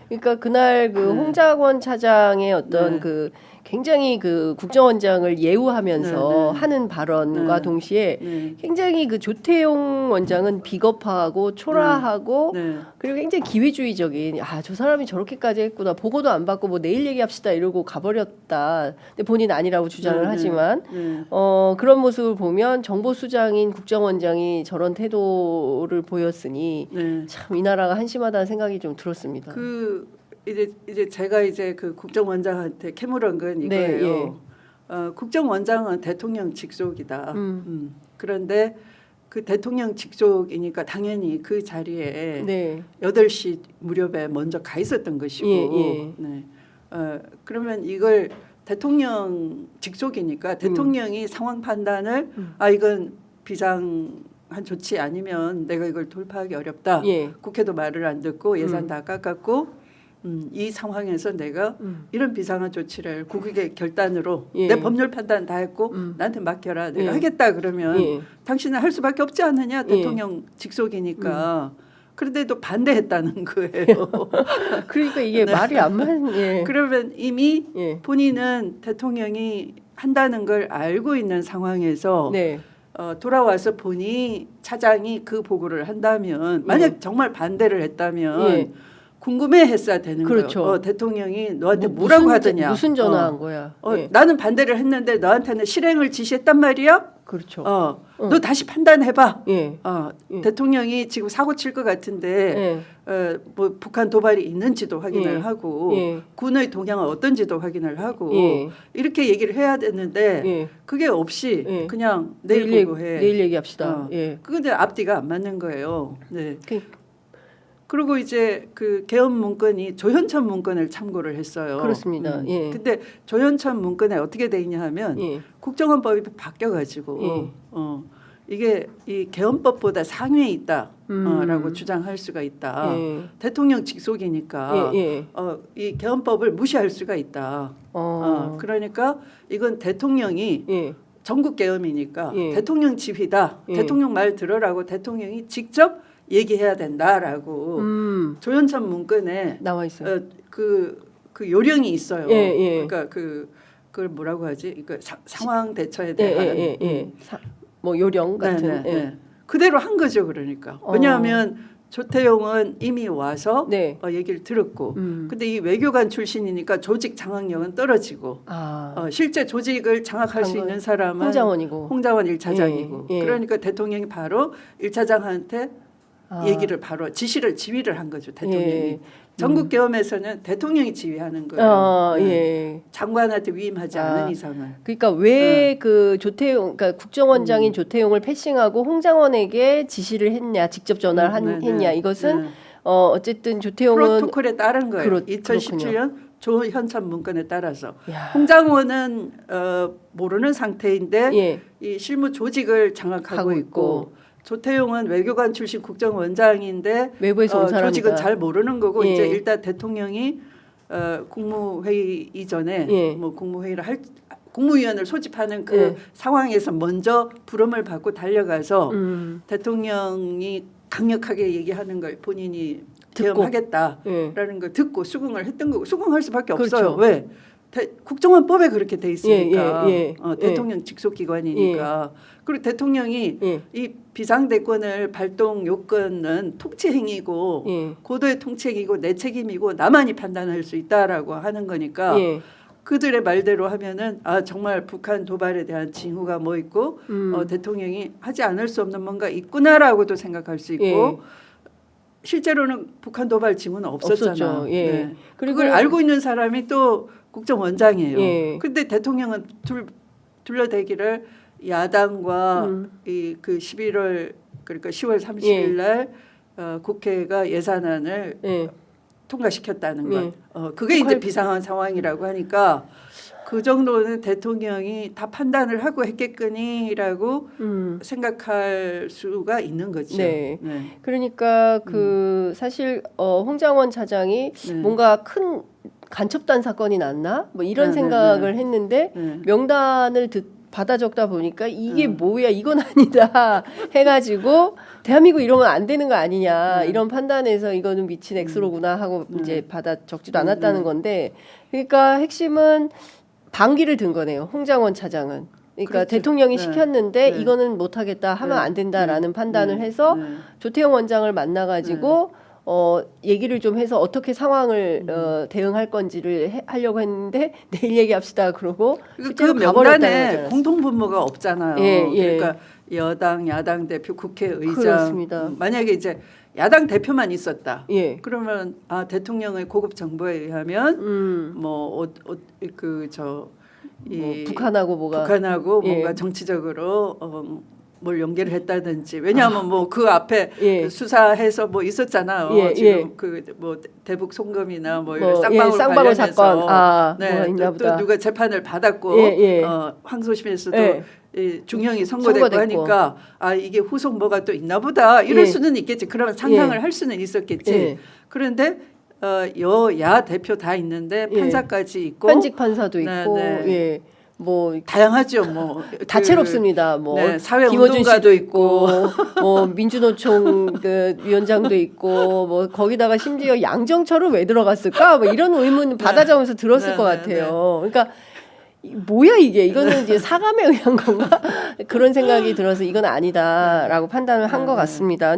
그러니까 그날 그 홍장원 차장의 어떤 네. 그 굉장히 그 국정원장을 예우하면서 네. 하는 발언과 네. 동시에 네. 굉장히 그 조태용 원장은 비겁하고 초라하고 네. 그리고 굉장히 기회주의적인 저 사람이 저렇게까지 했구나 보고도 안 받고 뭐 내일 얘기합시다 이러고 가버렸다. 근데 본인 아니라고 주장을 네. 하지만 네. 그런 모습을 보면 정보수장인 국정원장이 저런 태도를 보였으니 네. 참 이 나라가 한심하다는 생각이 좀 들었습니다. 이제 제가 이제 그 국정원장한테 캐물은 건 이거예요. 네, 예. 국정원장은 대통령 직속이다. 그런데 그 대통령 직속이니까 당연히 그 자리에 네. 8시 무렵에 먼저 가 있었던 것이고 예. 네. 그러면 이걸 대통령 직속이니까 대통령이 상황 판단을 이건 비상한 조치 아니면 내가 이걸 돌파하기 어렵다. 예. 국회도 말을 안 듣고 예산 다 깎았고 이 상황에서 내가 이런 비상한 조치를 국익의 결단으로 예. 내 법률 판단 다 했고 나한테 맡겨라. 내가 예. 하겠다 그러면 예. 당신은 할 수밖에 없지 않느냐. 대통령 직속이니까. 그런데도 반대했다는 거예요. 그러니까 이게 네. 말이 안 맞는. 예. 그러면 이미 예. 본인은 대통령이 한다는 걸 알고 있는 상황에서 네. 돌아와서 보니 차장이 그 보고를 한다면 만약 정말 반대를 했다면 예. 궁금해했어야 되는 그렇죠. 거예요. 대통령이 너한테 뭐, 뭐라고 무슨 하더냐. 무슨 전화한 거야. 예. 나는 반대를 했는데 너한테는 실행을 지시했단 말이야. 그렇죠. 너 다시 판단해봐. 예. 예. 대통령이 지금 사고 칠 것 같은데 예. 뭐 북한 도발이 있는지도 확인을 예. 하고 예. 군의 동향은 어떤지도 확인을 하고 예. 이렇게 얘기를 해야 되는데 예. 그게 없이 예. 그냥 내일 보고해. 내일 얘기합시다. 예. 그건데 앞뒤가 안 맞는 거예요. 네. 그, 그리고 이제 그 개헌 문건이 조현천 문건을 참고를 했어요. 그렇습니다. 예. 근데 조현천 문건에 어떻게 돼 있냐 하면 예. 국정원법이 바뀌어가지고 예. 이게 이 개헌법보다 상위에 있다라고 주장할 수가 있다. 예. 대통령 직속이니까 예. 이 개헌법을 무시할 수가 있다. 그러니까 이건 대통령이 예. 전국 계엄이니까 예. 대통령 지휘다. 예. 대통령 말 들으라고 대통령이 직접 얘기해야 된다라고 조현천 문건에 나와 있어요. 그 요령이 있어요. 예. 그러니까 그걸 뭐라고 하지? 그 상황 대처에 대한 뭐 요령 같은. 네. 그대로 한 거죠. 그러니까 왜냐하면 조태용은 이미 와서 네. 얘기를 들었고, 근데 이 외교관 출신이니까 조직 장악력은 떨어지고, 실제 조직을 장악할 수 있는 사람은 홍장원 1차장이고, 예. 그러니까 대통령이 바로 1차장한테 얘기를 바로 지휘를 한 거죠. 대통령이. 예. 전국 계엄에서는 대통령이 지휘하는 거예요. 예. 장관한테 위임하지 않은 이상은. 그러니까 왜 그 조태용, 그러니까 국정원장인 조태용을 패싱하고 홍장원에게 지시를 했냐, 직접 전화를 했냐, 이것은 어쨌든 조태용은 프로토콜에 따른 거예요. 2017년 조현천 문건에 따라서 홍장원은 모르는 상태인데 이 실무 조직을 장악하고 있고. 조태용은 외교관 출신 국정원장인데 외부에서 온 사람이다. 조직은 잘 모르는 거고 이제 일단 대통령이 국무회의 이전에 뭐 국무회의를 국무위원을 소집하는 그 상황에서 먼저 부름을 받고 달려가서 대통령이 강력하게 얘기하는 걸 본인이 개엄하겠다라는 걸 듣고 수긍을 했던 거고 수긍할 수밖에 없어요. 왜? 국정원법에 그렇게 돼 있으니까 대통령 직속 기관이니까 그리고 대통령이 이 비상대권을 발동 요건은 통치행위고 고도의 통치행위고 내 책임이고 나만이 판단할 수 있다라고 하는 거니까 그들의 말대로 하면은 정말 북한 도발에 대한 징후가 뭐 있고 대통령이 하지 않을 수 없는 뭔가 있구나라고도 생각할 수 있고 실제로는 북한 도발 징후는 없었잖아. 네. 그리고 그걸 알고 있는 사람이 또 국정원장이에요. 그런데 대통령은 둘러대기를 야당과 그 11월 그러니까 10월 30일 날 국회가 예산안을 통과시켰다는 것. 그게 이제 비상한 상황이라고 하니까 그 정도는 대통령이 다 판단을 하고 했겠거니라고 생각할 수가 있는 거죠. 네. 그러니까 그 사실 홍장원 차장이 뭔가 큰 간첩단 사건이 났나? 뭐 이런 생각을 했는데 명단을 받아 적다 보니까 이게 뭐야 이건 아니다 해가지고 대한민국 이러면 안 되는 거 아니냐 이런 판단에서 이거는 미친 X로구나 하고 이제 받아 적지도 않았다는 건데 그러니까 핵심은 방귀를 든 거네요. 홍장원 차장은. 그러니까 그렇죠. 대통령이 네. 시켰는데 네. 이거는 못하겠다 하면 네. 안 된다라는 네. 판단을 네. 해서 네. 조태용 원장을 만나가지고 얘기를 좀 해서 어떻게 상황을 대응할 건지를 하려고 했는데 내일 얘기합시다 그러고 그 명단에 공통분모가 없잖아요. 그러니까 여당, 야당 대표, 국회의장. 그렇습니다. 만약에 이제 야당 대표만 있었다. 예. 그러면 대통령의 고급 정보에 의하면 북한하고 뭔가 정치적으로 뭘 연계를 했다든지 왜냐하면 뭐 그 앞에 수사해서 뭐 있었잖아요. 지금 그 뭐 대북 송금이나 뭐 쌍방울 사건 또 누가 재판을 받았고 항소심에서도 중형이 선고됐고 하니까 이게 후속 뭐가 또 있나 보다 이럴 수는 있겠지. 그러면 상상을 할 수는 있었겠지. 그런데 여야 대표 다 있는데 판사까지 있고 현직 판사도 있고 뭐 다양하죠. 뭐 다채롭습니다. 뭐 김어준 씨도 있고 뭐 민주노총 그 위원장도 있고 뭐 거기다가 심지어 양정철은 왜 들어갔을까? 뭐 이런 의문 받아 적으면서 들었을 것 같아요. 그러니까 뭐야 이게 이거는 이제 사감에 의한 건가? 그런 생각이 들어서 이건 아니다라고 판단을 한 것 같습니다.